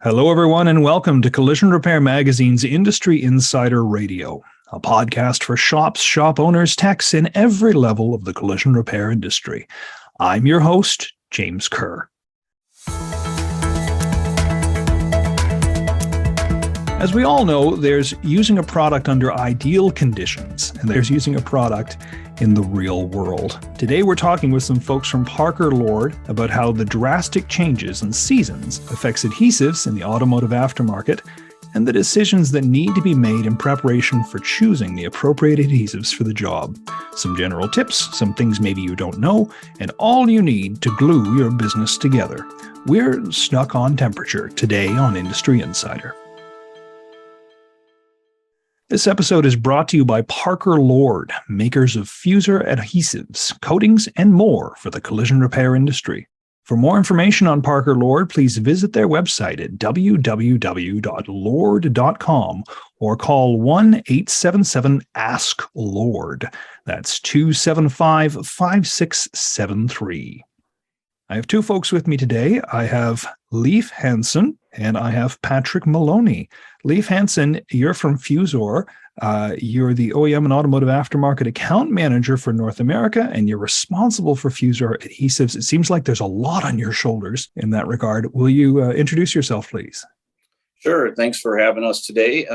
Hello, everyone, and welcome to Collision Repair Magazine's Industry Insider Radio, a podcast for shops, shop owners, techs, and every level of the collision repair industry. I'm your host, James Kerr. As we all know, there's using a product under ideal conditions, and there's using a product in the real world. Today, we're talking with some folks from Parker Lord about how the drastic changes in seasons affects adhesives in the automotive aftermarket and the decisions that need to be made in preparation for choosing the appropriate adhesives for the job. Some general tips, some things maybe you don't know, and all you need to glue your business together. We're stuck on temperature today on Industry Insider. This episode is brought to you by Parker Lord, makers of fuser adhesives, coatings, and more for the collision repair industry. For more information on Parker Lord, please visit their website at www.lord.com or call 1-877-ASK-LORD. That's 275-5673. I have two folks with me today. I have Leif Hansson and I have Patrick Maloney. Leif Hansson, you're from Fusor. You're the OEM and automotive aftermarket account manager for North America, and you're responsible for Fusor adhesives. It seems like there's a lot on your shoulders in that regard. Will you introduce yourself, please? Sure. Thanks for having us today.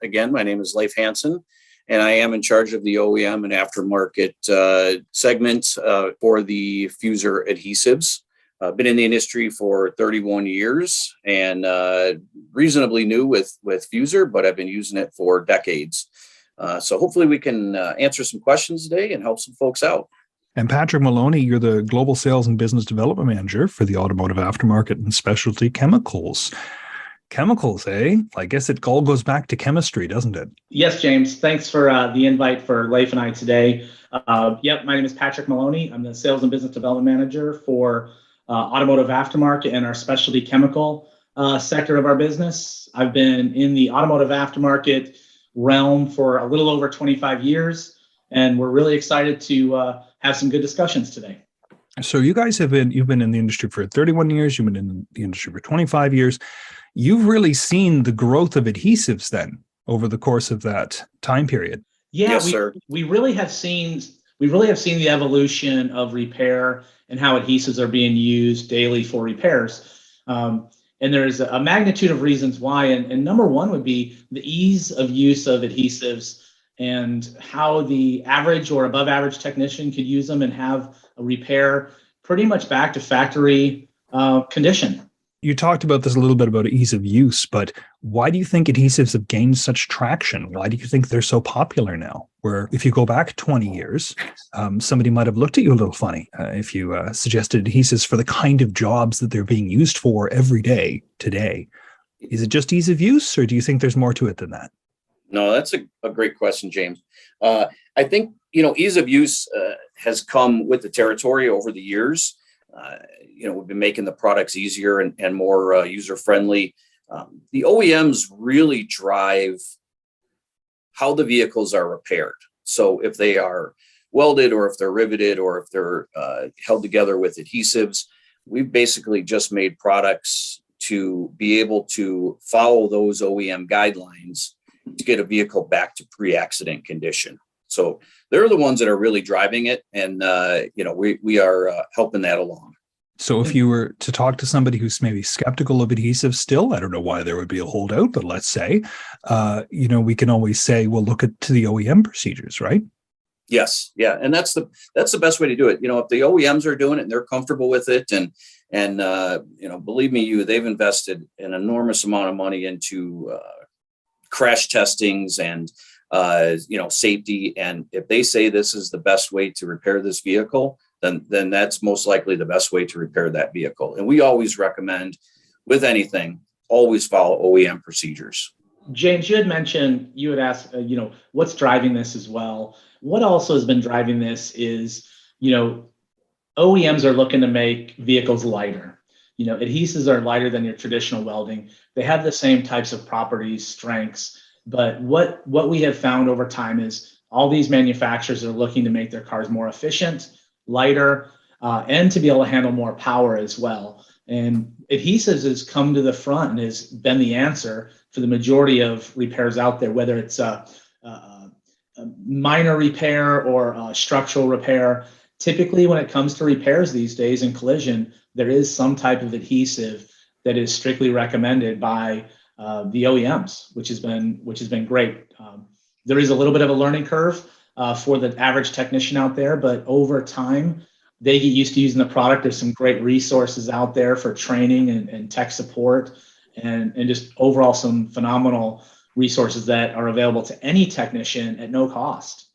Again, my name is Leif Hansson, and I am in charge of the OEM and aftermarket segment for the Fusor adhesives. I've been in the industry for 31 years and reasonably new with Fusor, but I've been using it for decades. So hopefully we can answer some questions today and help some folks out. And Patrick Maloney, you're the Global Sales and Business Development Manager for the automotive aftermarket and specialty chemicals. Chemicals, eh? I guess it all goes back to chemistry, doesn't it? Yes, James. Thanks for the invite for Leif and I today. My name is Patrick Maloney. I'm the Sales and Business Development Manager for automotive aftermarket and our specialty chemical sector of our business. I've been in the automotive aftermarket realm for a little over 25 years, and we're really excited to have some good discussions today. So you guys you've been in the industry for 31 years, you've been in the industry for 25 years. You've really seen the growth of adhesives then over the course of that time period. Yeah, yes, sir. We really have seen the evolution of repair and how adhesives are being used daily for repairs. And there's a magnitude of reasons why. And number one would be the ease of use of adhesives and how the average or above average technician could use them and have a repair pretty much back to factory condition. You talked about this a little bit about ease of use, but why do you think adhesives have gained such traction? Why do you think they're so popular now? Where if you go back 20 years, somebody might have looked at you a little funny if you suggested adhesives for the kind of jobs that they're being used for every day today. Is it just ease of use, or do you think there's more to it than that? No, that's a great question, James. I think, ease of use has come with the territory over the years. We've been making the products easier and more user-friendly. The OEMs really drive how the vehicles are repaired. So if they are welded or if they're riveted or if they're held together with adhesives, we've basically just made products to be able to follow those OEM guidelines to get a vehicle back to pre-accident condition. So they're the ones that are really driving it. And, we are helping that along. So if you were to talk to somebody who's maybe skeptical of adhesives still, I don't know why there would be a holdout, but let's say, we can always say, well, look to the OEM procedures, right? Yes. Yeah. And that's the best way to do it. If the OEMs are doing it and they're comfortable with it and believe me, they've invested an enormous amount of money into crash testings and, safety. And if they say this is the best way to repair this vehicle, then that's most likely the best way to repair that vehicle. And we always recommend with anything, always follow OEM procedures. James, you had asked, what's driving this as well. What also has been driving this is, OEMs are looking to make vehicles lighter. Adhesives are lighter than your traditional welding. They have the same types of properties, strengths, but what we have found over time is all these manufacturers are looking to make their cars more efficient, lighter, and to be able to handle more power as well. And adhesives has come to the front and has been the answer for the majority of repairs out there, whether it's a minor repair or a structural repair. Typically, when it comes to repairs these days in collision, there is some type of adhesive that is strictly recommended by the OEMs, which has been great. There is a little bit of a learning curve for the average technician out there, but over time, they get used to using the product. There's some great resources out there for training and tech support, and just overall some phenomenal resources that are available to any technician at no cost.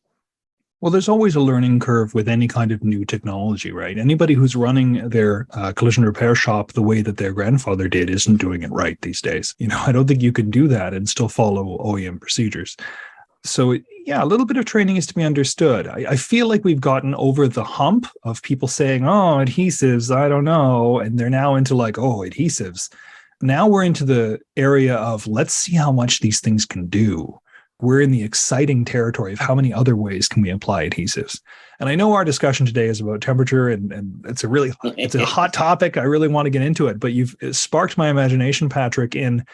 Well, there's always a learning curve with any kind of new technology, right? Anybody who's running their collision repair shop the way that their grandfather did isn't doing it right these days. I don't think you can do that and still follow OEM procedures. So yeah, a little bit of training is to be understood. I feel like we've gotten over the hump of people saying, oh, adhesives, I don't know. And they're now into like, oh, adhesives. Now we're into the area of let's see how much these things can do. We're in the exciting territory of how many other ways can we apply adhesives. And I know our discussion today is about temperature, and it's a hot topic. I really want to get into it, but you've sparked my imagination, Patrick, in,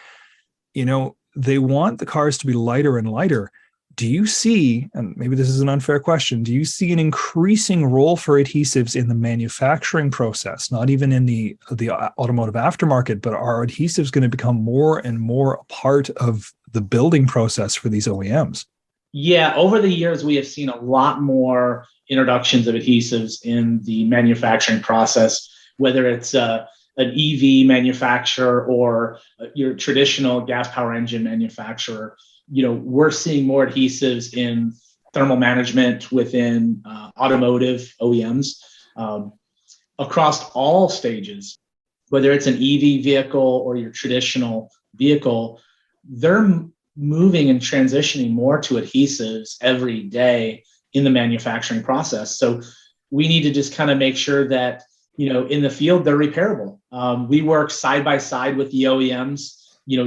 they want the cars to be lighter and lighter. Do you see, and maybe this is an unfair question, do you see an increasing role for adhesives in the manufacturing process, not even in the automotive aftermarket, but are adhesives going to become more and more a part of the building process for these OEMs? Yeah, over the years, we have seen a lot more introductions of adhesives in the manufacturing process, whether it's an EV manufacturer or your traditional gas power engine manufacturer. We're seeing more adhesives in thermal management within automotive OEMs across all stages, whether it's an EV vehicle or your traditional vehicle. They're moving and transitioning more to adhesives every day in the manufacturing process. So we need to just kind of make sure that, in the field, they're repairable. We work side by side with the OEMs,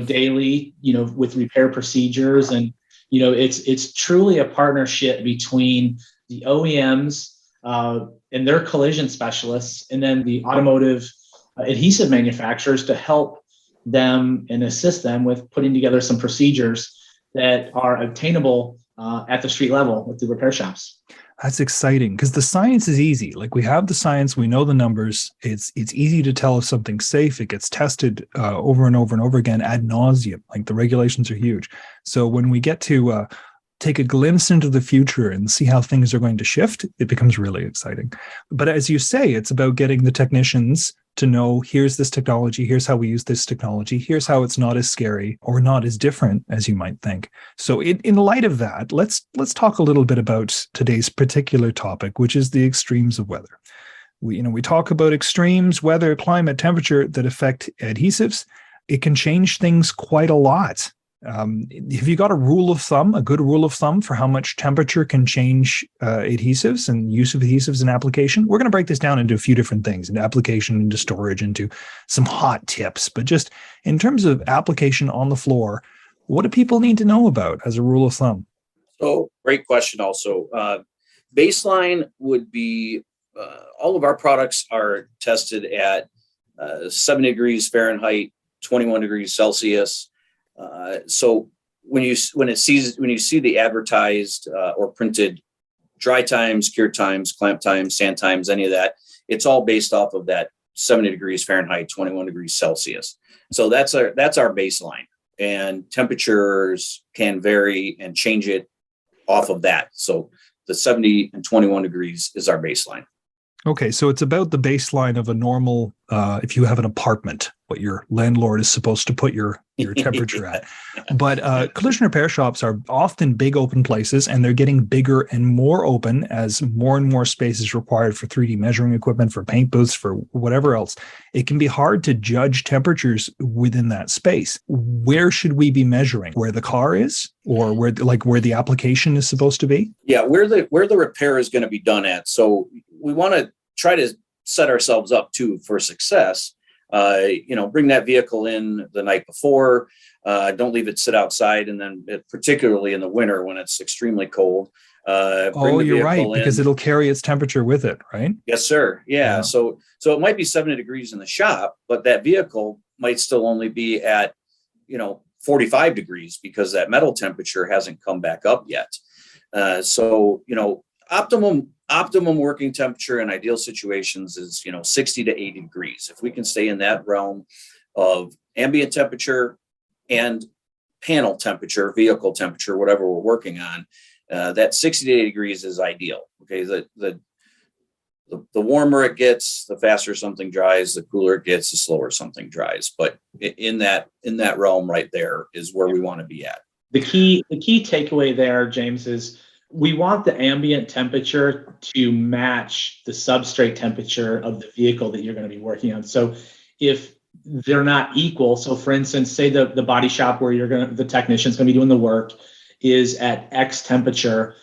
daily, with repair procedures. And, it's truly a partnership between the OEMs and their collision specialists, and then the automotive adhesive manufacturers to help them and assist them with putting together some procedures that are obtainable at the street level with the repair shops. That's exciting because the science is easy. Like we have the science, we know the numbers. It's easy to tell if something's safe. It gets tested over and over and over again ad nauseum. Like the regulations are huge. So when we get to take a glimpse into the future and see how things are going to shift, it becomes really exciting. But as you say, it's about getting the technicians to know, here's this technology, here's how we use this technology, here's how it's not as scary or not as different as you might think. So in light of that, let's talk a little bit about today's particular topic, which is the extremes of weather. We talk about extremes, weather, climate, temperature that affect adhesives. It can change things quite a lot. Have you got a rule of thumb, a good rule of thumb for how much temperature can change adhesives and use of adhesives in application? We're going to break this down into a few different things, into application, into storage, into some hot tips. But just in terms of application on the floor, what do people need to know about as a rule of thumb? So great question also. Baseline would be all of our products are tested at 70 degrees Fahrenheit, 21 degrees Celsius. So when you see the advertised or printed dry times, cure times, clamp times, sand times, any of that, it's all based off of that 70 degrees Fahrenheit, 21 degrees Celsius. So that's our baseline, and temperatures can vary and change it off of that. So the 70 and 21 degrees is our baseline. Okay, so it's about the baseline of a normal, if you have an apartment, what your landlord is supposed to put your temperature at. But collision repair shops are often big open places, and they're getting bigger and more open as more and more space is required for 3D measuring equipment, for paint booths, for whatever else. It can be hard to judge temperatures within that space. Where should we be measuring? Where the car is, or where the application is supposed to be? Yeah, where the repair is going to be done at. So we want to try to set ourselves up too for success. bring that vehicle in the night before. Don't leave it sit outside, and then particularly in the winter when it's extremely cold. Oh, you're right, because it'll carry its temperature with it, right? Yes, sir. Yeah. So it might be 70 degrees in the shop, but that vehicle might still only be at 45 degrees because that metal temperature hasn't come back up yet. Optimum working temperature in ideal situations is 60 to 80 degrees. If we can stay in that realm of ambient temperature and panel temperature, vehicle temperature, whatever we're working on, that 60 to 80 degrees is ideal. Okay, the warmer it gets, the faster something dries. The cooler it gets, the slower something dries. But in that realm right there is where we want to be at. The key takeaway there, James, is we want the ambient temperature to match the substrate temperature of the vehicle that you're going to be working on. So if they're not equal, so for instance, say the body shop where the technician's going to be doing the work is at X temperature,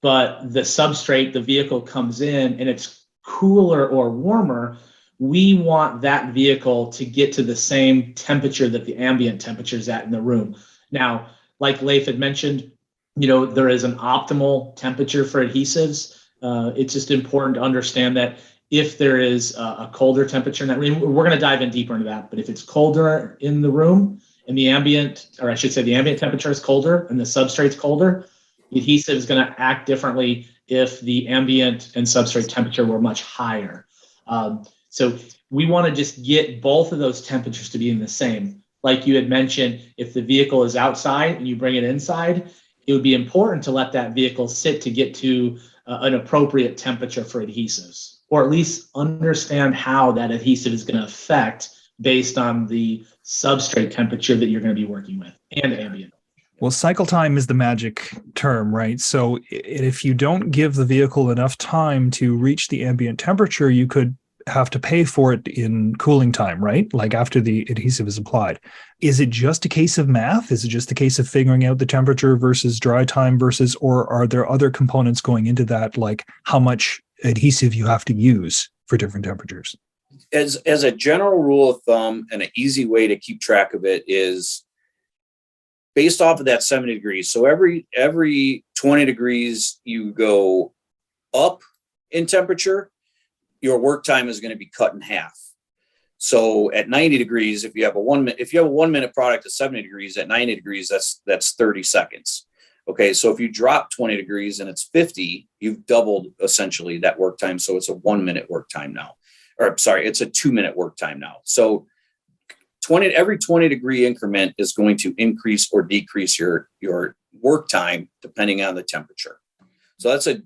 but the substrate, the vehicle comes in and it's cooler or warmer, we want that vehicle to get to the same temperature that the ambient temperature is at in the room. Now, like Leif had mentioned, there is an optimal temperature for adhesives. It's just important to understand that if there is a colder temperature in that room, we're going to dive in deeper into that. But if it's colder in the room and the ambient temperature is colder and the substrate's colder, the adhesive is going to act differently if the ambient and substrate temperature were much higher. So we want to just get both of those temperatures to be in the same. Like you had mentioned, if the vehicle is outside and you bring it inside, it would be important to let that vehicle sit to get to an appropriate temperature for adhesives, or at least understand how that adhesive is going to affect based on the substrate temperature that you're going to be working with and ambient. Well, cycle time is the magic term, right? So if you don't give the vehicle enough time to reach the ambient temperature, you could have to pay for it in cooling time, right? Like after the adhesive is applied. Is it just a case of math? Is it just a case of figuring out the temperature versus dry time or are there other components going into that, like how much adhesive you have to use for different temperatures? As a general rule of thumb, and an easy way to keep track of it is based off of that 70 degrees. So every 20 degrees you go up in temperature, your work time is going to be cut in half. So at 90 degrees, if you have a 1 minute product at 70 degrees, at 90 degrees, that's 30 seconds. Okay, so if you drop 20 degrees and it's 50, you've doubled essentially that work time. So it's a 1 minute work time now. Or sorry, it's a 2 minute work time now. So every 20 degree increment is going to increase or decrease your work time depending on the temperature. So that's a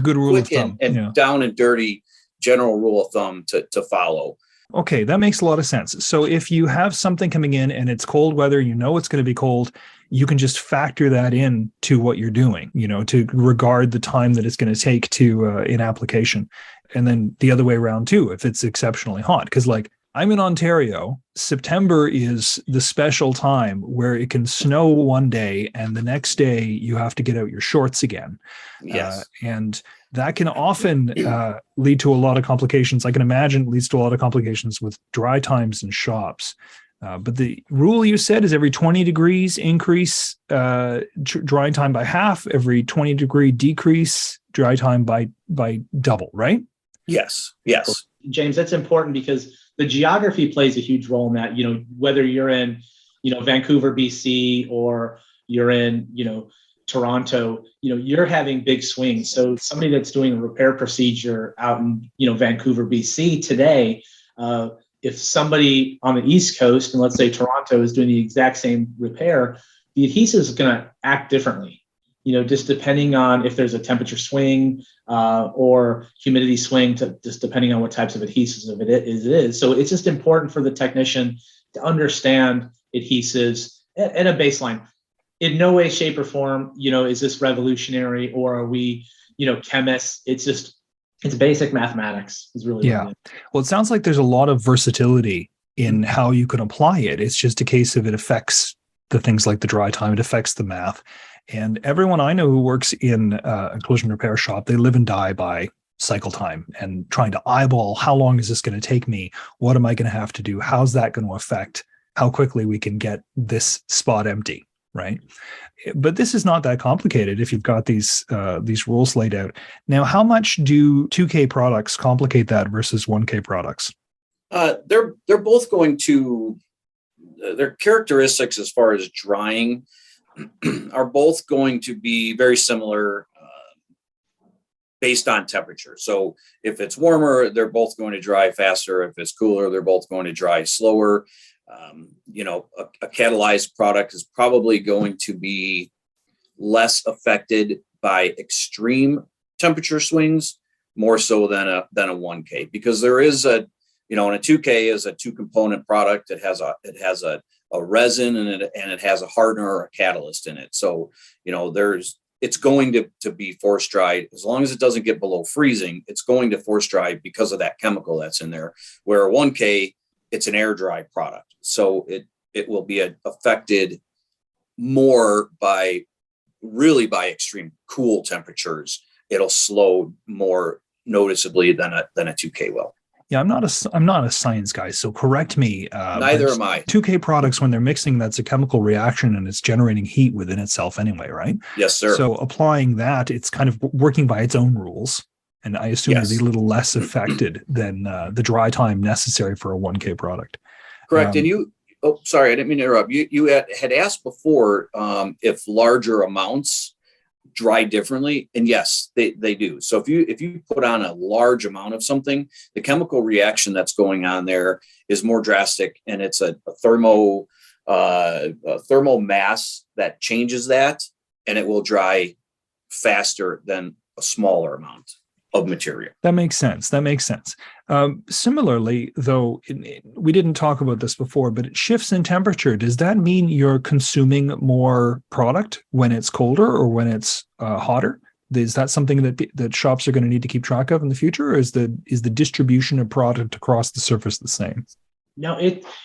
good rule of thumb. And down and dirty general rule of thumb to follow. Okay, that makes a lot of sense. So if you have something coming in and it's cold weather, it's going to be cold, you can just factor that in to what you're doing, to regard the time that it's going to take to in application. And then the other way around too, if it's exceptionally hot, because like I'm in Ontario, September is the special time where it can snow one day and the next day you have to get out your shorts again. Yes. And that can often lead to a lot of complications. I can imagine it leads to a lot of complications with dry times in shops. But the rule you said is every 20 degrees increase dry time by half, every 20 degree decrease dry time by double, right? Yes. James, that's important because the geography plays a huge role in that, whether you're in, Vancouver, BC, or you're in, Toronto, you're having big swings. So somebody that's doing a repair procedure out in, Vancouver, BC today, if somebody on the East Coast, and let's say Toronto, is doing the exact same repair, the adhesive is going to act differently, just depending on if there's a temperature swing or humidity swing, just depending on what types of adhesives it is. So it's just important for the technician to understand adhesives at a baseline. In no way, shape, or form, is this revolutionary, or are we, chemists? It's basic mathematics is really what it is. Well, it sounds like there's a lot of versatility in how you can apply it. It's just a case of it affects the things like the dry time, it affects the math. And everyone I know who works in a collision repair shop, they live and die by cycle time and trying to eyeball how long is this going to take me? What am I going to have to do? How's that going to affect how quickly we can get this spot empty, right? But this is not that complicated if you've got these rules laid out. Now, how much do 2K products complicate that versus 1K products? They're both going to their characteristics as far as drying are both going to be very similar based on temperature. So if it's warmer, they're both going to dry faster. If it's cooler, they're both going to dry slower. A catalyzed product is probably going to be less affected by extreme temperature swings, more so than a 1K, because there is and a 2K is a 2-component product. It has a resin and it has a hardener or a catalyst in it. So, it's going to be force dried as long as it doesn't get below freezing. It's going to force dry because of that chemical that's in there. Where a 1K, it's an air dry product, so it will be affected more by extreme cool temperatures. It'll slow more noticeably than a 2K will. Yeah, I'm not a science guy, so correct me. Neither am I. 2K products, when they're mixing, that's a chemical reaction and it's generating heat within itself anyway, right? Yes, sir. So applying that, it's kind of working by its own rules. And I assume Yes. it'll be a little less affected than the dry time necessary for a 1K product. Correct. And sorry, I didn't mean to interrupt. You had asked before if larger amounts dry differently, and yes, they do. So if you put on a large amount of something, the chemical reaction that's going on there is more drastic, and it's a thermal mass that changes that, and it will dry faster than a smaller amount of material. That makes sense. Similarly, though, we didn't talk about this before, but it shifts in temperature. Does that mean you're consuming more product when it's colder or when it's hotter? Is that something that shops are going to need to keep track of in the future, or is the distribution of product across the surface the same? No,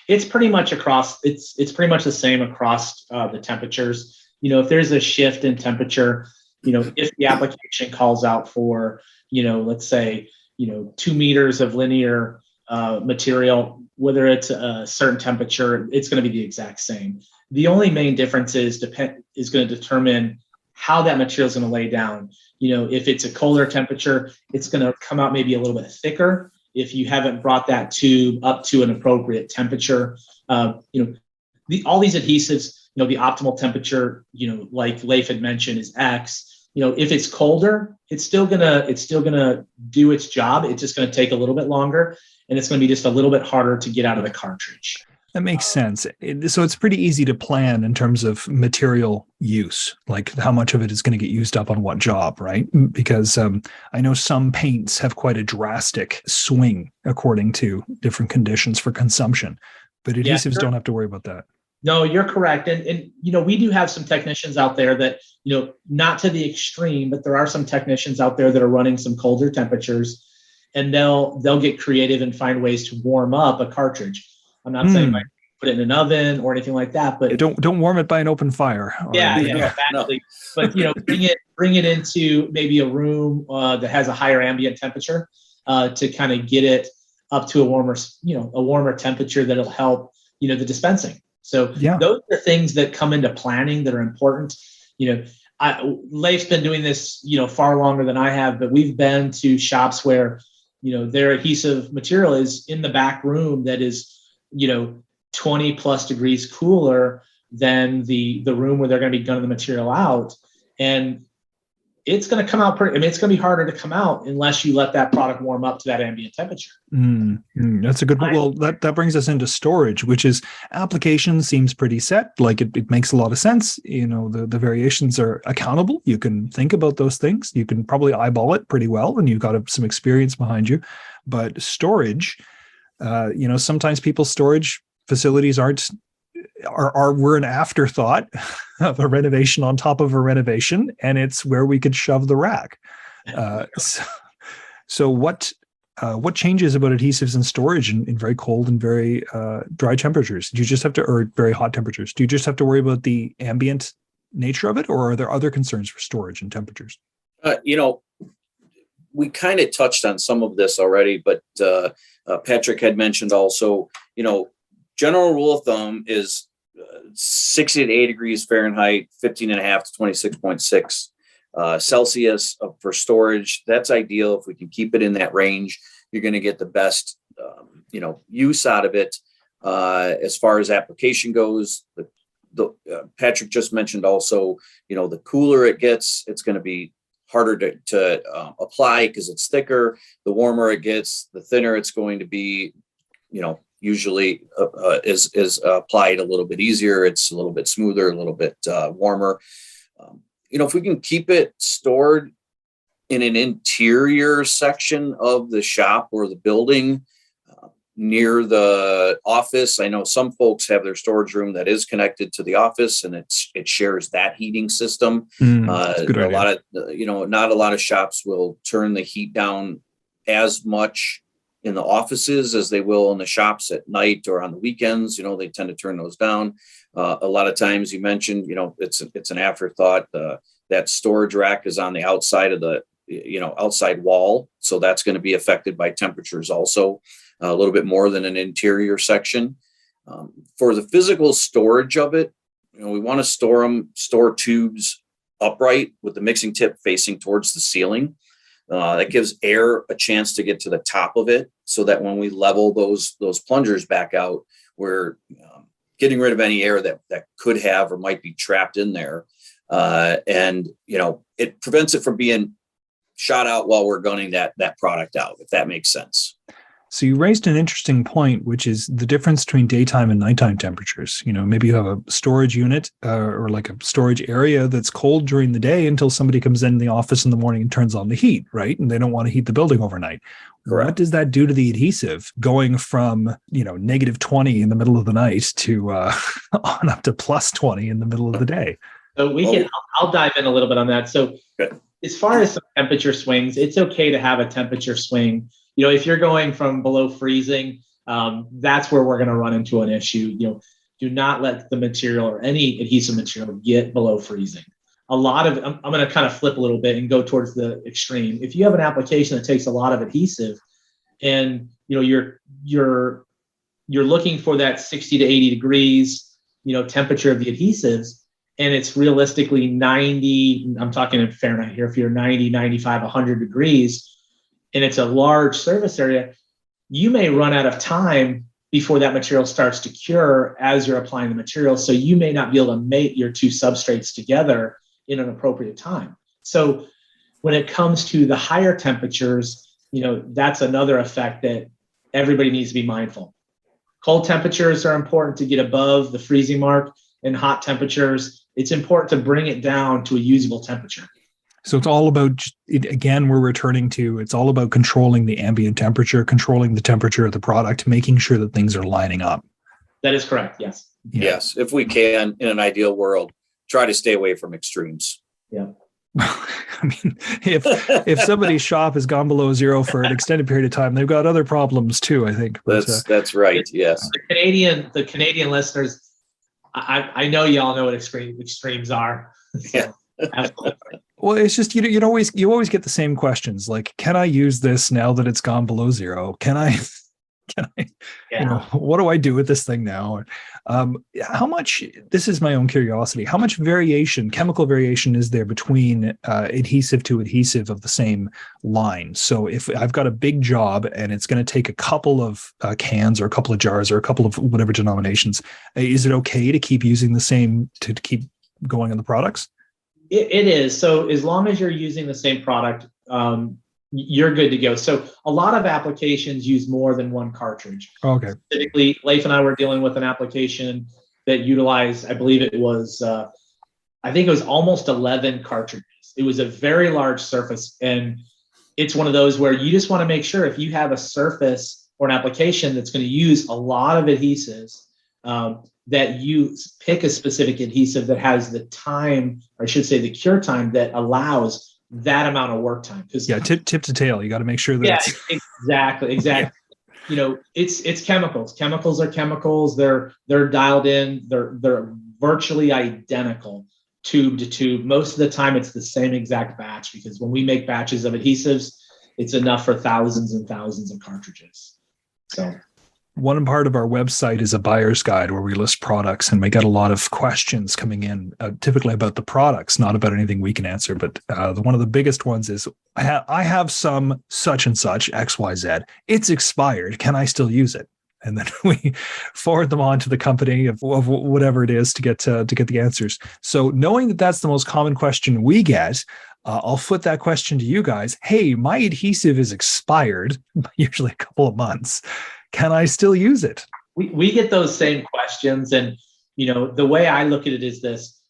it's pretty much across. It's pretty much the same across the temperatures. If there's a shift in temperature, if the application calls out for, let's say, 2 meters of linear material, whether it's a certain temperature, it's going to be the exact same. The only main difference is going to determine how that material is going to lay down. If it's a colder temperature, it's going to come out maybe a little bit thicker. If you haven't brought that tube up to an appropriate temperature, all these adhesives, the optimal temperature, like Leif had mentioned, is X. If it's colder, it's still gonna do its job. It's just gonna take a little bit longer, and it's gonna be just a little bit harder to get out of the cartridge. That makes sense. So it's pretty easy to plan in terms of material use, like how much of it is going to get used up on what job, right? Because I know some paints have quite a drastic swing according to different conditions for consumption, but adhesives don't have to worry about that. No, you're correct. And we do have some technicians out there that, not to the extreme, but there are some technicians out there that are running some colder temperatures, and they'll get creative and find ways to warm up a cartridge. I'm not saying like put it in an oven or anything like that, but don't warm it by an open fire. Exactly. But bring it into maybe a room that has a higher ambient temperature to kind of get it up to a warmer temperature that'll help the dispensing. So those are things that come into planning that are important. Leif's been doing this, far longer than I have, but we've been to shops where, their adhesive material is in the back room that is, 20 plus degrees cooler than the room where they're going to be gunning the material out. And it's going to come out it's going to be harder to come out unless you let that product warm up to that ambient temperature. That's a good point. Well, that brings us into storage, which is application seems pretty set. Like it makes a lot of sense. The variations are accountable. You can think about those things. You can probably eyeball it pretty well, and you've got some experience behind you. But storage, sometimes people's storage facilities we're an afterthought of a renovation on top of a renovation, and it's where we could shove the rack. So what changes about adhesives and storage in very cold and very dry temperatures? Do you just have to, or very hot temperatures? Do you just have to worry about the ambient nature of it, or are there other concerns for storage and temperatures? we kind of touched on some of this already, but Patrick had mentioned also, general rule of thumb is 60 to 80 degrees Fahrenheit, 15.5 to 26.6 Celsius for storage. That's ideal. If we can keep it in that range, you're going to get the best, use out of it. As far as application goes, Patrick just mentioned also, the cooler it gets, it's going to be harder to apply because it's thicker. The warmer it gets, the thinner it's going to be. Usually is applied a little bit easier. It's a little bit smoother, a little bit warmer. If we can keep it stored in an interior section of the shop or the building near the office. I know some folks have their storage room that is connected to the office, and it shares that heating system. That's a good idea. Lot of, not a lot of shops will turn the heat down as much in the offices as they will in the shops at night or on the weekends. They tend to turn those down. A lot of times you mentioned, it's an afterthought. That storage rack is on the outside of the, outside wall. So that's going to be affected by temperatures also a little bit more than an interior section. For the physical storage of it, we want to store tubes upright with the mixing tip facing towards the ceiling. That gives air a chance to get to the top of it, so that when we level those plungers back out, we're getting rid of any air that could have or might be trapped in there. And it prevents it from being shot out while we're gunning that product out, if that makes sense. So you raised an interesting point, which is the difference between daytime and nighttime temperatures. Maybe you have a storage unit or like a storage area that's cold during the day until somebody comes in the office in the morning and turns on the heat, right? And they don't want to heat the building overnight. Correct. What does that do to the adhesive going from, negative 20 in the middle of the night to on up to plus 20 in the middle of the day? So I'll dive in a little bit on that. So good. As far as some temperature swings, it's okay to have a temperature swing. If you're going from below freezing, that's where we're going to run into an issue. Do not let the material or any adhesive material get below freezing. I'm going to kind of flip a little bit and go towards the extreme. If you have an application that takes a lot of adhesive, and you're looking for that 60 to 80 degrees, temperature of the adhesives, and it's realistically 90, I'm talking in Fahrenheit here, if you're 90, 95, 100 degrees, and it's a large surface area, you may run out of time before that material starts to cure as you're applying the material. So you may not be able to mate your two substrates together in an appropriate time. So when it comes to the higher temperatures, that's another effect that everybody needs to be mindful. Cold temperatures are important to get above the freezing mark, and hot temperatures, it's important to bring it down to a usable temperature. So it's all about, again, we're returning to, it's all about controlling the ambient temperature, controlling the temperature of the product, making sure that things are lining up. That is correct. Yes. Yeah. Yes. If we can, in an ideal world, try to stay away from extremes. Yeah. I mean, if somebody's shop has gone below zero for an extended period of time, they've got other problems too, I think. But, that's right. Yes. The Canadian listeners, I know y'all know what extremes are. So, yeah. Absolutely. Well, it's just you always get the same questions, like, can I use this now that it's gone below zero? Can I Yeah. What do I do with this thing now? How much, this is my own curiosity, how much chemical variation is there between adhesive to adhesive of the same line? So if I've got a big job and it's going to take a couple of cans or a couple of jars or a couple of whatever denominations, is it okay to keep using the same to keep going on the products? It is. So as long as you're using the same product, you're good to go. So a lot of applications use more than one cartridge. Okay. Specifically, Leif and I were dealing with an application that utilized, I believe it was, I think it was almost 11 cartridges. It was a very large surface. And it's one of those where you just want to make sure if you have a surface or an application that's going to use a lot of adhesives, that you pick a specific adhesive that has the time, or I should say the cure time, that allows that amount of work time. Yeah, tip to tail. You got to make sure that. Yeah, exactly. Yeah. It's chemicals. Chemicals are chemicals. They're dialed in. They're virtually identical tube to tube. Most of the time, it's the same exact batch, because when we make batches of adhesives, it's enough for thousands and thousands of cartridges. So one part of our website is a buyer's guide where we list products, and we get a lot of questions coming in, typically about the products, not about anything we can answer. But one of the biggest ones is, I have some such and such XYZ. It's expired. Can I still use it? And then we forward them on to the company of whatever it is to get the answers. So knowing that that's the most common question we get, I'll flip that question to you guys. Hey, my adhesive is expired, usually a couple of months. Can I still use it? We get those same questions. And, the way I look at it is this: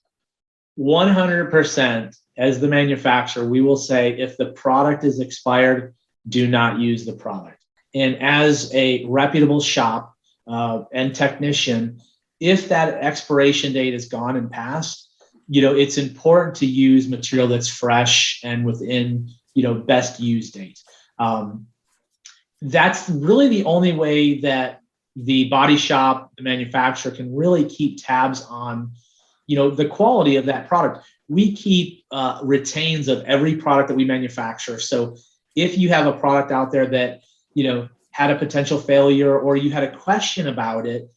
100% as the manufacturer, we will say, if the product is expired, do not use the product. And as a reputable shop and technician, if that expiration date is gone and passed, it's important to use material that's fresh and within, best use date. That's really the only way that the body shop, the manufacturer, can really keep tabs on, the quality of that product. We keep retains of every product that we manufacture. So if you have a product out there that, had a potential failure, or you had a question about it,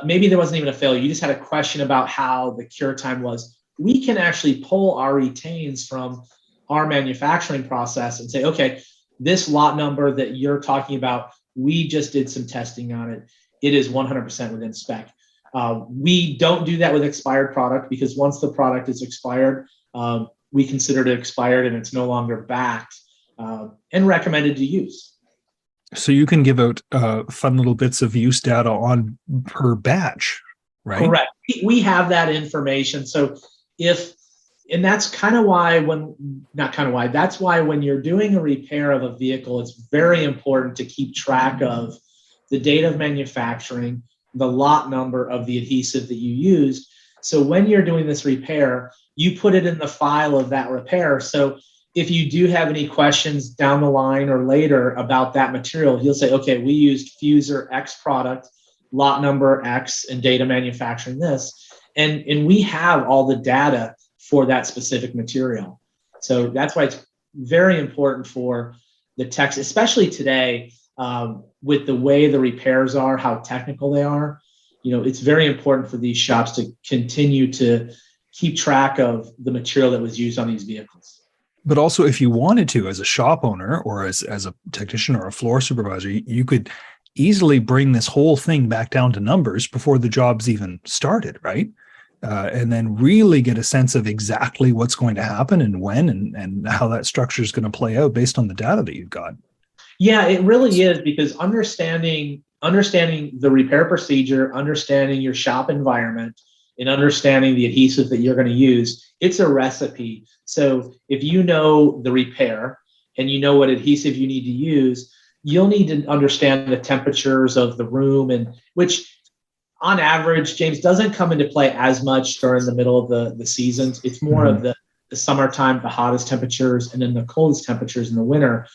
maybe there wasn't even a failure, you just had a question about how the cure time was, we can actually pull our retains from our manufacturing process and say, okay, this lot number that you're talking about, we just did some testing on it. It is 100% within spec. We don't do that with expired product, because once the product is expired, we consider it expired and it's no longer backed and recommended to use. So you can give out fun little bits of use data on per batch, right? Correct. We have that information. So and that's why when you're doing a repair of a vehicle, it's very important to keep track of the date of manufacturing, the lot number of the adhesive that you used. So when you're doing this repair, you put it in the file of that repair. So if you do have any questions down the line or later about that material, you'll say, okay, we used Fuser X product, lot number X, and data manufacturing this. And we have all the data for that specific material. So that's why it's very important for the techs, especially today, with the way the repairs are, how technical they are. It's very important for these shops to continue to keep track of the material that was used on these vehicles. But also, if you wanted to, as a shop owner or as a technician or a floor supervisor, you could easily bring this whole thing back down to numbers before the job's even started, right? And then really get a sense of exactly what's going to happen and when and how that structure is going to play out based on the data that you've got. Yeah, it really is, because understanding the repair procedure, understanding your shop environment, and understanding the adhesive that you're going to use, it's a recipe. So if you know the repair and you know what adhesive you need to use, you'll need to understand the temperatures of the room, and which on average, James, doesn't come into play as much during the middle of the seasons. It's more of the summertime, the hottest temperatures, and then the coldest temperatures in the winter.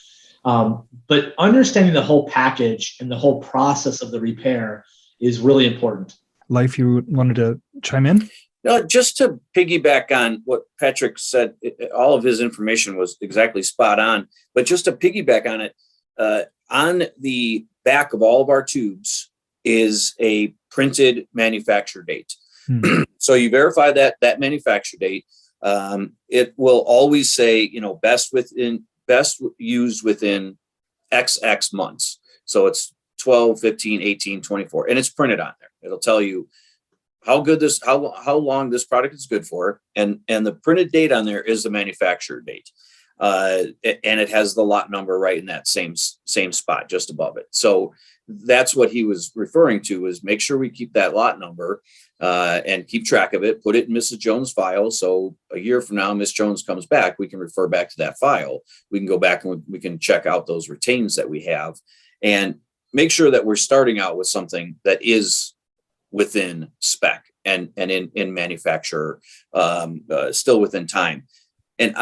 But understanding the whole package and the whole process of the repair is really important. Leif, you wanted to chime in? No, just to piggyback on what Patrick said, all of his information was exactly spot on. But just to piggyback on it, on the back of all of our tubes is a printed manufacture date. So you verify that manufacture date. It will always say, best used within XX months. So it's 12, 15, 18, 24, and it's printed on there. It'll tell you how long this product is good for. And the printed date on there is the manufacturer date. And it has the lot number right in that same spot just above it. So that's what he was referring to, is make sure we keep that lot number and keep track of it, put it in Mrs. Jones' file. So a year from now, Miss Jones comes back, we can refer back to that file. We can go back and we can check out those retains that we have and make sure that we're starting out with something that is within spec and in manufacturer, still within time. And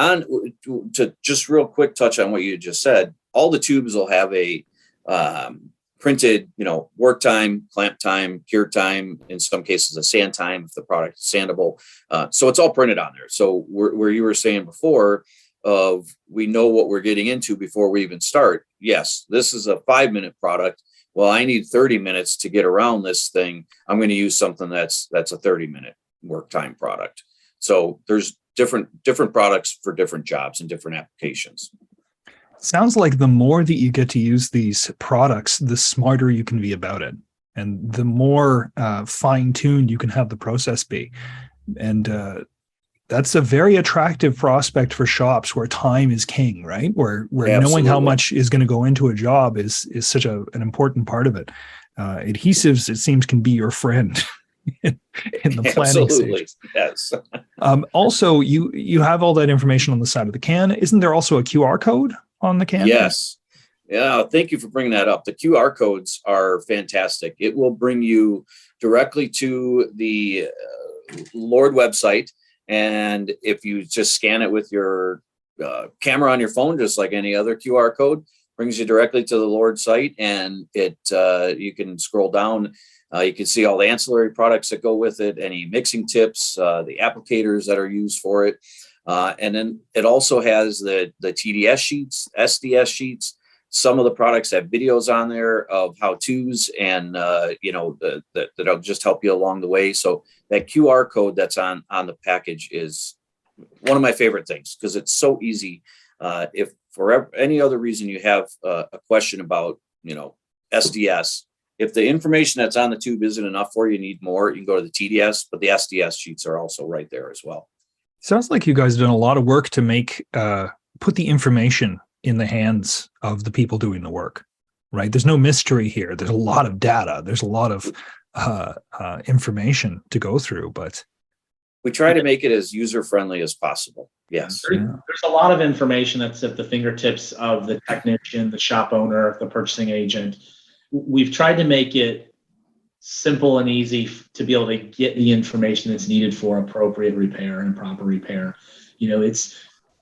to just real quick touch on what you just said, all the tubes will have a printed, work time, clamp time, cure time, in some cases a sand time if the product is sandable. So it's all printed on there. So where you were saying before, of we know what we're getting into before we even start. Yes, this is a 5-minute product. Well, I need 30 minutes to get around this thing. I'm going to use something that's a 30-minute work time product. So there's different products for different jobs and different applications. Sounds like the more that you get to use these products, the smarter you can be about it, and the more fine-tuned you can have the process be. And that's a very attractive prospect for shops where time is king, right? Where knowing how much is going to go into a job is such an important part of it. Adhesives, it seems, can be your friend in the planning stage. Yes. Also, you have all that information on the side of the can. Isn't there also a QR code on the can? Yes. Yeah. Thank you for bringing that up. The QR codes are fantastic. It will bring you directly to the Lord website. And if you just scan it with your camera on your phone, just like any other QR code, brings you directly to the Lord site, and you can scroll down. You can see all the ancillary products that go with it, any mixing tips, the applicators that are used for it. And then it also has the TDS sheets, SDS sheets. Some of the products have videos on there of how-tos and, that'll just help you along the way. So that QR code that's on the package is one of my favorite things, because it's so easy. If for any other reason you have a question about, SDS, if the information that's on the tube isn't enough for you, need more, you can go to the TDS, but the SDS sheets are also right there as well. Sounds like you guys have done a lot of work to put the information in the hands of the people doing the work, right? There's no mystery here. There's a lot of data. There's a lot of information to go through, but we try to make it as user-friendly as possible. Yes. There's a lot of information that's at the fingertips of the technician, the shop owner, the purchasing agent. We've tried to make it simple and easy to be able to get the information that's needed for appropriate repair and proper repair.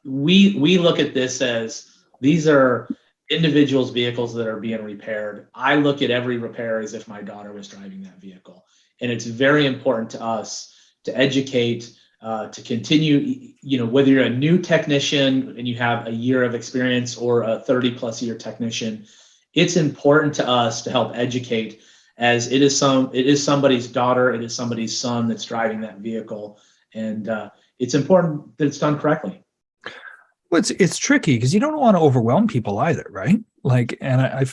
We look at this as these are individuals' vehicles that are being repaired. I look at every repair as if my daughter was driving that vehicle. And it's very important to us to educate, to continue, whether you're a new technician and you have a year of experience or a 30+ year technician, it's important to us to help educate, as it is somebody's daughter, it is somebody's son that's driving that vehicle. And it's important that it's done correctly. Well, it's tricky because you don't want to overwhelm people either, right?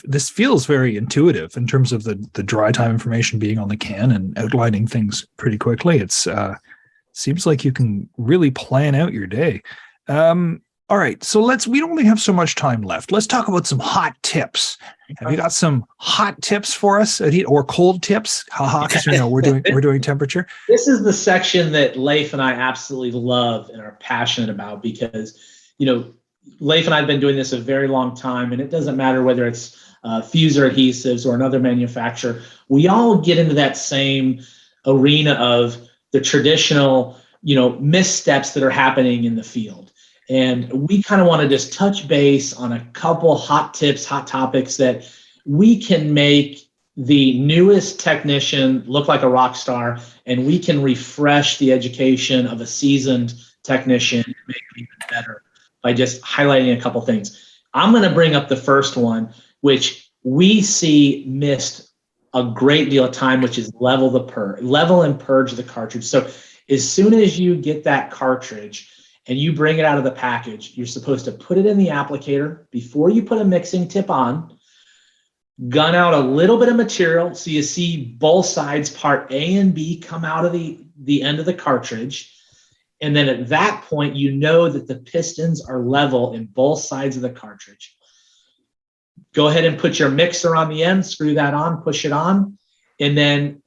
This feels very intuitive in terms of the dry time information being on the can and outlining things pretty quickly. It's seems like you can really plan out your day. All right, so we only have so much time left. Let's talk about some hot tips. Have you got some hot tips for us, or cold tips? Because we're doing temperature. This is the section that Leif and I absolutely love and are passionate about, because Leif and I have been doing this a very long time, and it doesn't matter whether it's Fuser adhesives or another manufacturer. We all get into that same arena of the traditional, missteps that are happening in the field. And we kind of want to just touch base on a couple hot tips, hot topics that we can make the newest technician look like a rock star, and we can refresh the education of a seasoned technician and make it even better by just highlighting a couple things. I'm going to bring up the first one, which we see missed a great deal of time, which is level and purge the cartridge. So as soon as you get that cartridge and you bring it out of the package, you're supposed to put it in the applicator before you put a mixing tip on, gun out a little bit of material so you see both sides, part A and B, come out of the end of the cartridge. And then at that point, you know that the pistons are level in both sides of the cartridge. Go ahead and put your mixer on the end, screw that on, push it on, and then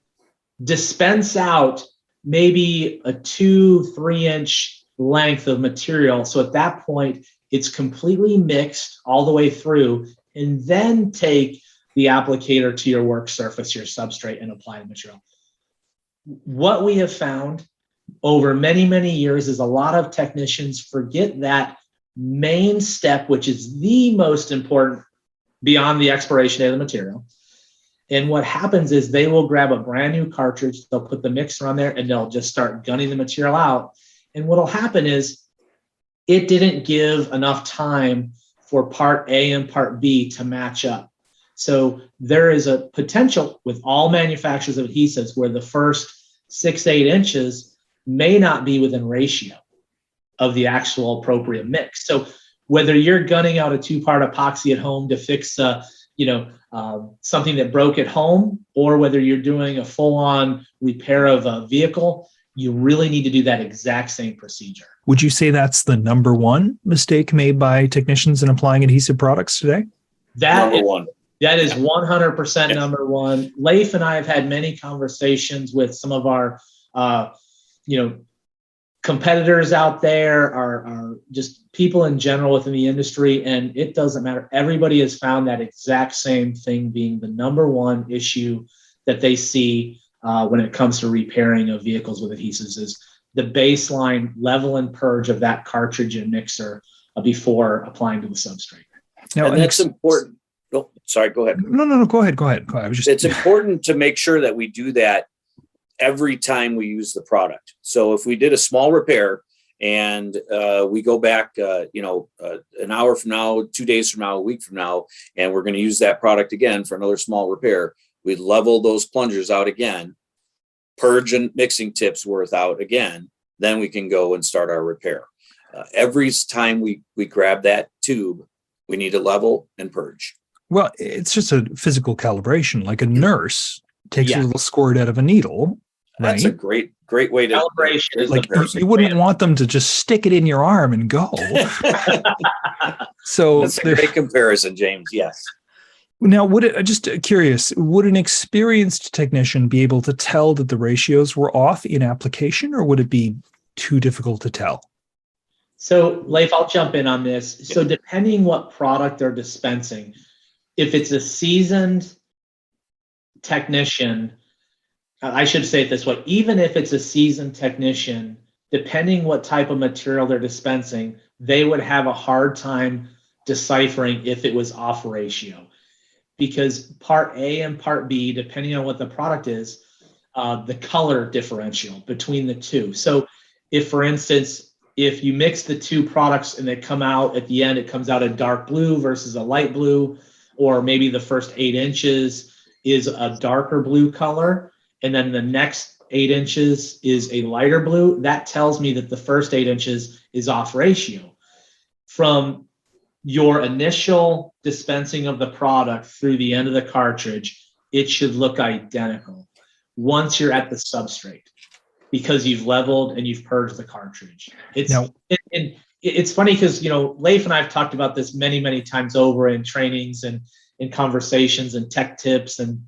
dispense out maybe a 2-3 inch length of material. So at that point, it's completely mixed all the way through, and then take the applicator to your work surface, your substrate, and apply the material. What we have found over many, many years is a lot of technicians forget that main step, which is the most important beyond the expiration date of the material. And what happens is they will grab a brand new cartridge, they'll put the mixer on there, and they'll just start gunning the material out. And what'll happen is it didn't give enough time for part A and part B to match up. So there is a potential with all manufacturers of adhesives where the first 6 to 8 inches may not be within ratio of the actual appropriate mix. So whether you're gunning out a 2-part epoxy at home to fix something that broke at home, or whether you're doing a full-on repair of a vehicle, you really need to do that exact same procedure. Would you say that's the number one mistake made by technicians in applying adhesive products today? That is 100% Yeah. number one. Leif and I have had many conversations with some of our, competitors out there, are just people in general within the industry, and it doesn't matter. Everybody has found that exact same thing being the number one issue that they see when it comes to repairing of vehicles with adhesives is the baseline level and purge of that cartridge and mixer before applying to the substrate. Now, and that's important. Oh, sorry, go ahead. No, go ahead. It's important to make sure that we do that every time we use the product. So if we did a small repair and we go back, an hour from now, 2 days from now, a week from now, and we're going to use that product again for another small repair, we level those plungers out again, purge and mixing tips worth out again, then we can go and start our repair. Every time we grab that tube, we need to level and purge. Well, it's just a physical calibration. Like a nurse takes a little squirt out of a needle. That's a great way to calibration. Like you wouldn't want them to just stick it in your arm and go. So that's a great comparison, James. Yes. Now, just curious, would an experienced technician be able to tell that the ratios were off in application, or would it be too difficult to tell? So, Leif, I'll jump in on this. So depending what product they're dispensing, if it's a seasoned technician, I should say it this way, even if it's a seasoned technician, depending what type of material they're dispensing, they would have a hard time deciphering if it was off ratio. Because part A and part B, depending on what the product is, the color differential between the two. So if, for instance, if you mix the two products and they come out at the end, it comes out a dark blue versus a light blue, or maybe the first 8 inches is a darker blue color, and then the next 8 inches is a lighter blue, that tells me that the first 8 inches is off ratio. From your initial dispensing of the product through the end of the cartridge, it should look identical once you're at the substrate, because you've leveled and you've purged the cartridge. It's funny because, Leif and I have talked about this many, many times over in trainings and in conversations and tech tips, and,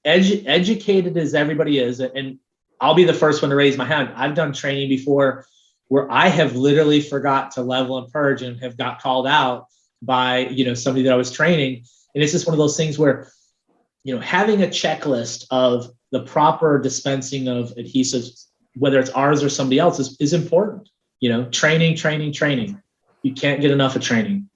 as educated as everybody is, and I'll be the first one to raise my hand. I've done training before where I have literally forgot to level and purge and have got called out by, somebody that I was training. And it's just one of those things where, having a checklist of the proper dispensing of adhesives, whether it's ours or somebody else's, is important. Training. You can't get enough of training.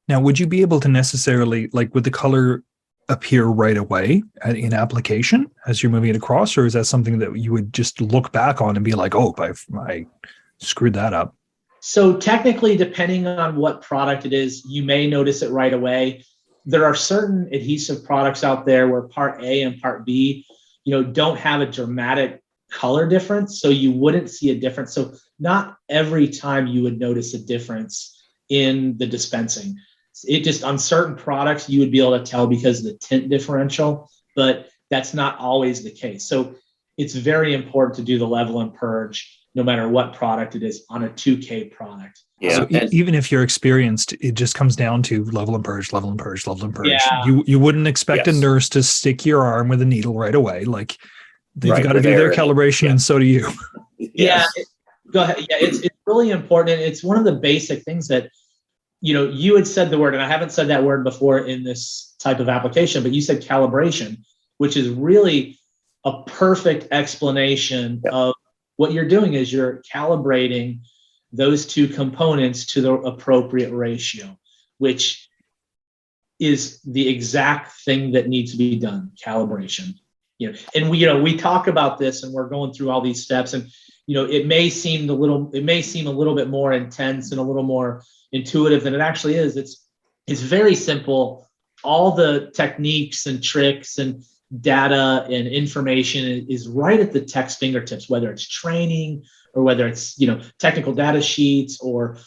Now, would you be able to necessarily, would the color appear right away in application as you're moving it across, or is that something that you would just look back on and be like, oh, I screwed that up? So technically, depending on what product it is, you may notice it right away. There are certain adhesive products out there where part A and part B, don't have a dramatic color difference, so you wouldn't see a difference. So not every time you would notice a difference in the dispensing. It just, on certain products, you would be able to tell because of the tint differential, but that's not always the case. So it's very important to do the level and purge no matter what product it is on a 2K product. Yeah. So even if you're experienced, it just comes down to level and purge. Yeah. You wouldn't expect a nurse to stick your arm with a needle right away. Like, they've got to do their calibration, and so do you. Yeah. Go ahead. Yeah, it's really important. And it's one of the basic things that, you had said the word, and I haven't said that word before in this type of application, but you said calibration, which is really a perfect explanation of what you're doing is you're calibrating those two components to the appropriate ratio, which is the exact thing that needs to be done, calibration. And we talk about this, and we're going through all these steps, and it may seem a little bit more intense and a little more intuitive than it actually is. It's very simple. All the techniques and tricks and data and information is right at the tech's fingertips, whether it's training or whether it's technical data sheets, or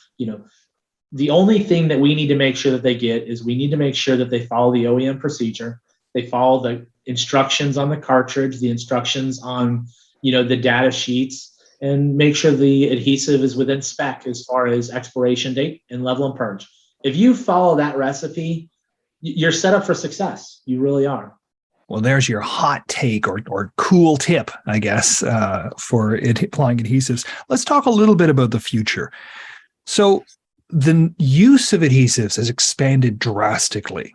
the only thing that we need to make sure that they get is we need to make sure that they follow the OEM procedure. They follow the instructions on the cartridge, the instructions on the data sheets, and make sure the adhesive is within spec as far as expiration date and level and purge. If you follow that recipe, you're set up for success. You really are. Well, there's your hot take or cool tip, I guess, for applying adhesives. Let's talk a little bit about the future. So the use of adhesives has expanded drastically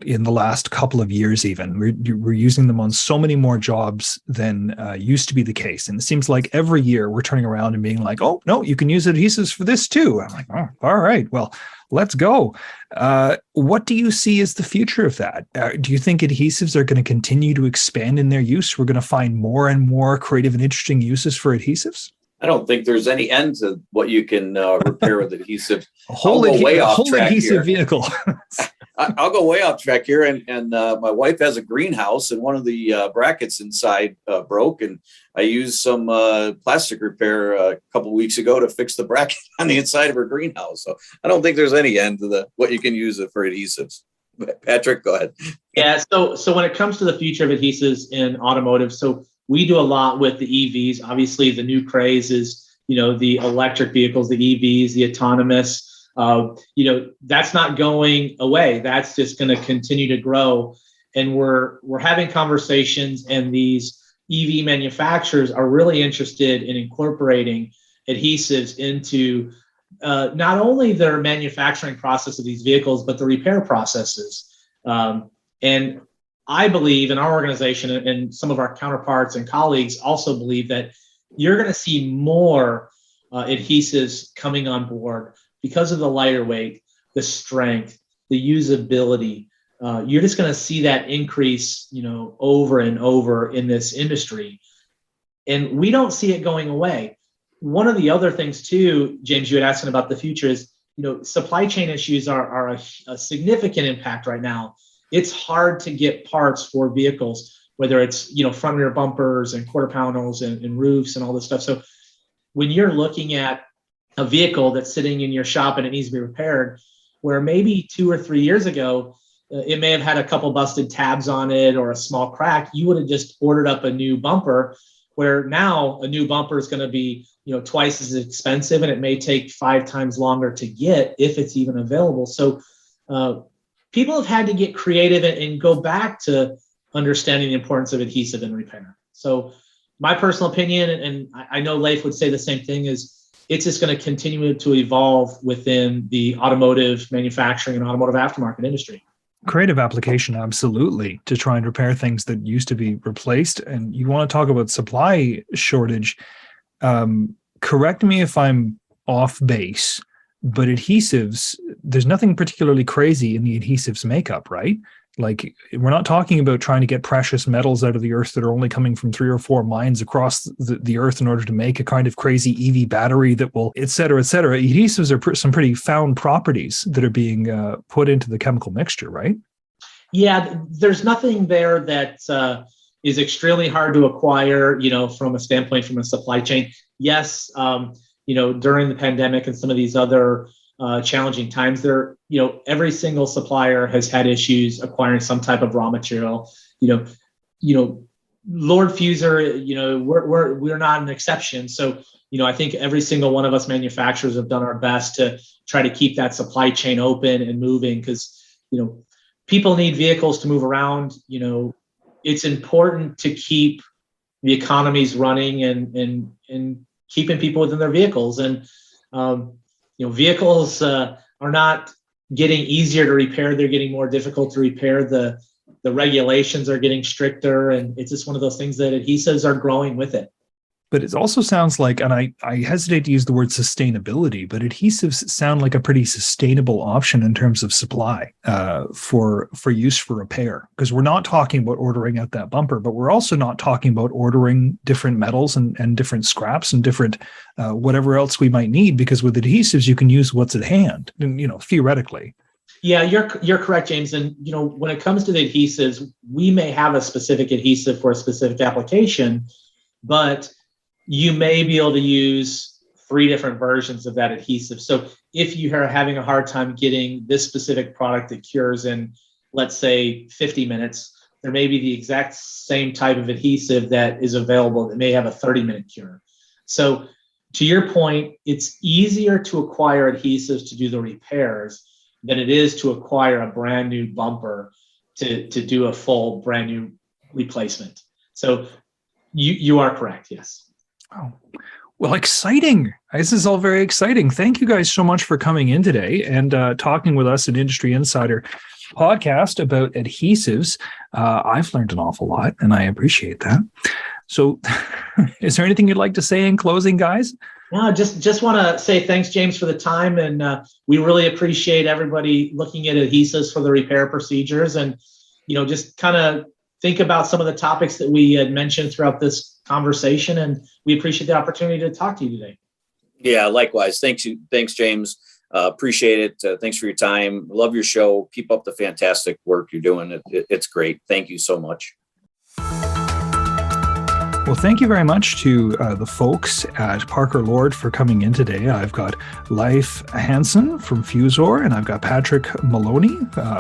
in the last couple of years even. We're using them on so many more jobs than used to be the case. And it seems like every year we're turning around and being like, oh, no, you can use adhesives for this too. I'm like, oh, all right, well, let's go. What do you see as the future of that? Do you think adhesives are going to continue to expand in their use? We're going to find more and more creative and interesting uses for adhesives? I don't think there's any end to what you can repair with adhesive. A whole adhesive vehicle. I'll go way off track here. And my wife has a greenhouse, and one of the brackets inside broke, and I used some plastic repair a couple of weeks ago to fix the bracket on the inside of her greenhouse. So I don't think there's any end to what you can use it for adhesives. Patrick, go ahead. Yeah. So when it comes to the future of adhesives in automotive, so we do a lot with the EVs. Obviously, the new craze is, the electric vehicles, the EVs, the autonomous. That's not going away. That's just going to continue to grow. And we're having conversations, and these EV manufacturers are really interested in incorporating adhesives into not only their manufacturing process of these vehicles, but the repair processes. And I believe, in our organization and some of our counterparts and colleagues also believe, that you're going to see more adhesives coming on board because of the lighter weight, the strength, the usability. You're just going to see that increase, over and over in this industry. And we don't see it going away. One of the other things too, James, you had asked about the future is, supply chain issues are a significant impact right now. It's hard to get parts for vehicles, whether it's, front rear bumpers and quarter panels and roofs and all this stuff. So when you're looking at a vehicle that's sitting in your shop and it needs to be repaired, where maybe 2 or 3 years ago, it may have had a couple busted tabs on it or a small crack, you would have just ordered up a new bumper, where now a new bumper is going to be, twice as expensive, and it may take 5 times longer to get, if it's even available. So people have had to get creative and go back to understanding the importance of adhesive in repair. So my personal opinion, and I know Leif would say the same thing, is it's just going to continue to evolve within the automotive manufacturing and automotive aftermarket industry. Creative application, absolutely, to try and repair things that used to be replaced. And you want to talk about supply shortage. Correct me if I'm off base, but adhesives, there's nothing particularly crazy in the adhesives makeup, right? Like, we're not talking about trying to get precious metals out of the earth that are only coming from 3 or 4 mines across the earth in order to make a kind of crazy EV battery that will, et cetera, et cetera. Adhesives are some pretty found properties that are being put into the chemical mixture, right? Yeah, there's nothing there that is extremely hard to acquire, from a standpoint, from a supply chain. Yes, during the pandemic and some of these other challenging times, there, every single supplier has had issues acquiring some type of raw material. Lord Fuser, we're not an exception. So, I think every single one of us manufacturers have done our best to try to keep that supply chain open and moving, because, people need vehicles to move around. It's important to keep the economies running and keeping people within their vehicles. And, vehicles are not getting easier to repair. They're getting more difficult to repair. The regulations are getting stricter, and it's just one of those things that adhesives are growing with it. But it also sounds like, and I hesitate to use the word sustainability, but adhesives sound like a pretty sustainable option in terms of supply for use for repair. Because we're not talking about ordering out that bumper, but we're also not talking about ordering different metals and different scraps and different whatever else we might need. Because with adhesives, you can use what's at hand, and, theoretically. Yeah, you're correct, James. And when it comes to the adhesives, we may have a specific adhesive for a specific application, but you may be able to use 3 different versions of that adhesive. So if you are having a hard time getting this specific product that cures in, let's say, 50 minutes, there may be the exact same type of adhesive that is available that may have a 30-minute cure. So to your point, it's easier to acquire adhesives to do the repairs than it is to acquire a brand new bumper to do a full brand new replacement. So you are correct, yes. Oh, well, exciting. This is all very exciting. Thank you guys so much for coming in today and talking with us at Industry Insider podcast about adhesives. I've learned an awful lot, and I appreciate that. So is there anything you'd like to say in closing, guys? No, just want to say thanks, James, for the time. And we really appreciate everybody looking at adhesives for the repair procedures. And, just kind of think about some of the topics that we had mentioned throughout this conversation, and we appreciate the opportunity to talk to you today. Yeah, likewise. Thanks, James. Appreciate it. Thanks for your time. Love your show. Keep up the fantastic work you're doing. It's great. Thank you so much. Well, thank you very much to the folks at Parker Lord for coming in today. I've got Leif Hansson from Fusor, and I've got Patrick Maloney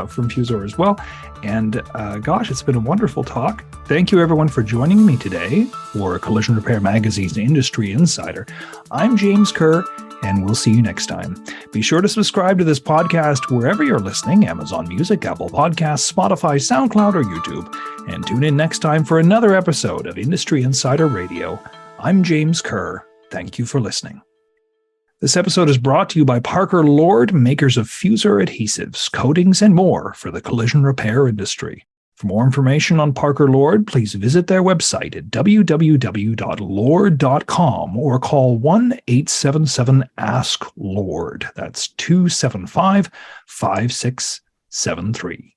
from Fusor as well. And gosh, it's been a wonderful talk. Thank you, everyone, for joining me today for Collision Repair Magazine's Industry Insider. I'm James Kerr, and we'll see you next time. Be sure to subscribe to this podcast wherever you're listening: Amazon Music, Apple Podcasts, Spotify, SoundCloud, or YouTube. And tune in next time for another episode of Industry Insider Radio. I'm James Kerr. Thank you for listening. This episode is brought to you by Parker Lord, makers of Fusor adhesives, coatings, and more for the collision repair industry. For more information on Parker Lord, please visit their website at www.lord.com or call 1-877-ASK-LORD. That's 275-5673.